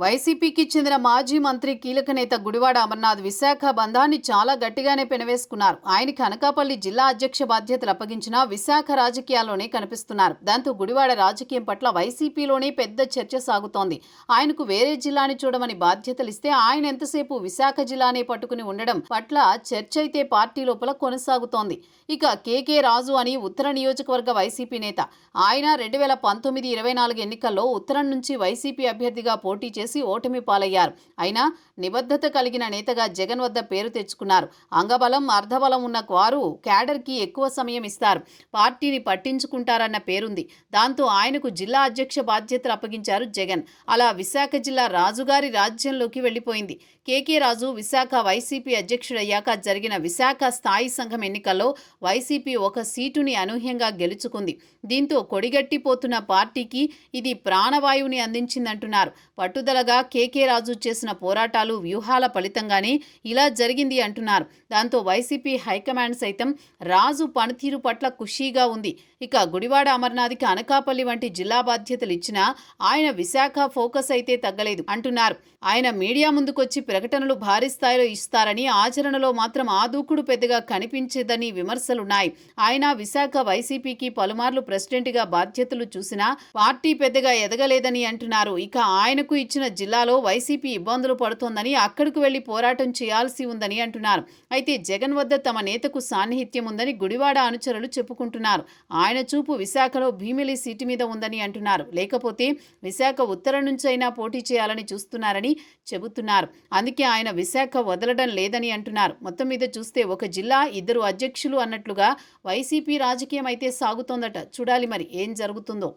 వైసీపీకి చెందిన మాజీ మంత్రి కీలక నేత గుడివాడ అమర్నాథ్ విశాఖ బంధాన్ని చాలా గట్టిగానే పెనవేసుకున్నారు. ఆయనకి అనకాపల్లి జిల్లా అధ్యక్ష బాధ్యతలు అప్పగించినా విశాఖ రాజకీయాల్లోనే కనిపిస్తున్నారు. దాంతో గుడివాడ రాజకీయం పట్ల వైసీపీలోనే పెద్ద చర్చ సాగుతోంది. ఆయనకు వేరే జిల్లాని చూడమని బాధ్యతలు ఇస్తే ఆయన ఎంతసేపు విశాఖ జిల్లానే పట్టుకుని ఉండడం పట్ల చర్చ అయితే పార్టీ లోపల కొనసాగుతోంది. ఇక కేకే రాజు అని ఉత్తర నియోజకవర్గ వైసీపీ నేత. ఆయన 2019-24 ఎన్నికల్లో ఉత్తరం నుంచి వైసీపీ అభ్యర్థిగా పోటీ చేసి ఓటమి పాలయ్యారు. అయినా నిబద్ధత కలిగిన నేతగా జగన్ వద్ద పేరు తెచ్చుకున్నారు. అంగబలం అర్ధబలం ఉన్న వారు క్యాడర్కి ఎక్కువ సమయం ఇస్తారు, పార్టీని పట్టించుకుంటారన్న పేరుంది. దాంతో ఆయనకు జిల్లా అధ్యక్ష బాధ్యతలు అప్పగించారు జగన్. అలా విశాఖ జిల్లా రాజుగారి రాజ్యంలోకి వెళ్లిపోయింది. కేకే రాజు విశాఖ వైసీపీ అధ్యక్షుడయ్యాక జరిగిన విశాఖ స్థాయి సంఘం ఎన్నికల్లో వైసీపీ ఒక సీటుని అనూహ్యంగా గెలుచుకుంది. దీంతో కొడిగట్టిపోతున్న పార్టీకి ఇది ప్రాణవాయువుని అందించిందంటున్నారు. పట్టుదలగా కేకే రాజు చేసిన పోరాటాలు వ్యూహాల ఫలితంగానే ఇలా జరిగింది అంటున్నారు. దాంతో వైసీపీ హైకమాండ్ సైతం రాజు పనితీరు పట్ల ఖుషీగా ఉంది. ఇక గుడివాడ అమర్నాథ్కి అనకాపల్లి వంటి జిల్లా బాధ్యతలు ఇచ్చినా ఆయన విశాఖ ఫోకస్ అయితే తగ్గలేదు అంటున్నారు. ఆయన మీడియా ముందుకొచ్చి ప్రకటనలు భారీ స్థాయిలో ఇస్తారని, ఆచరణలో మాత్రం ఆ దూకుడు పెద్దగా కనిపించదని విమర్శలున్నాయి. ఆయన విశాఖ వైసీపీకి పలుమార్లు ప్రెసిడెంట్గా బాధ్యతలు చూసినా పార్టీ పెద్దగా ఎదగలేదని అంటున్నారు. ఇక ఆయనకు ఇచ్చిన జిల్లాలో వైసీపీ ఇబ్బందులు పడుతోందని, అక్కడికి వెళ్లి పోరాటం చేయాల్సి ఉందని అంటున్నారు. అయితే జగన్ వద్ద తమ నేతకు సాన్నిహిత్యం ఉందని గుడివాడ అనుచరులు చెప్పుకుంటున్నారు. ఆయన చూపు విశాఖలో భీమిలి సీటు మీద ఉందని అంటున్నారు. లేకపోతే విశాఖ ఉత్తరం నుంచైనా పోటీ చేయాలని చూస్తున్నారని చెబుతున్నారు. అందుకే ఆయన విశాఖ వదలడం లేదని అంటున్నారు. మొత్తం మీద చూస్తే ఒక జిల్లా, ఇద్దరు అధ్యక్షులు అన్నట్లుగా వైసీపీ రాజకీయం అయితే సాగుతోందట. చూడాలి మరి ఏం జరుగుతుందో.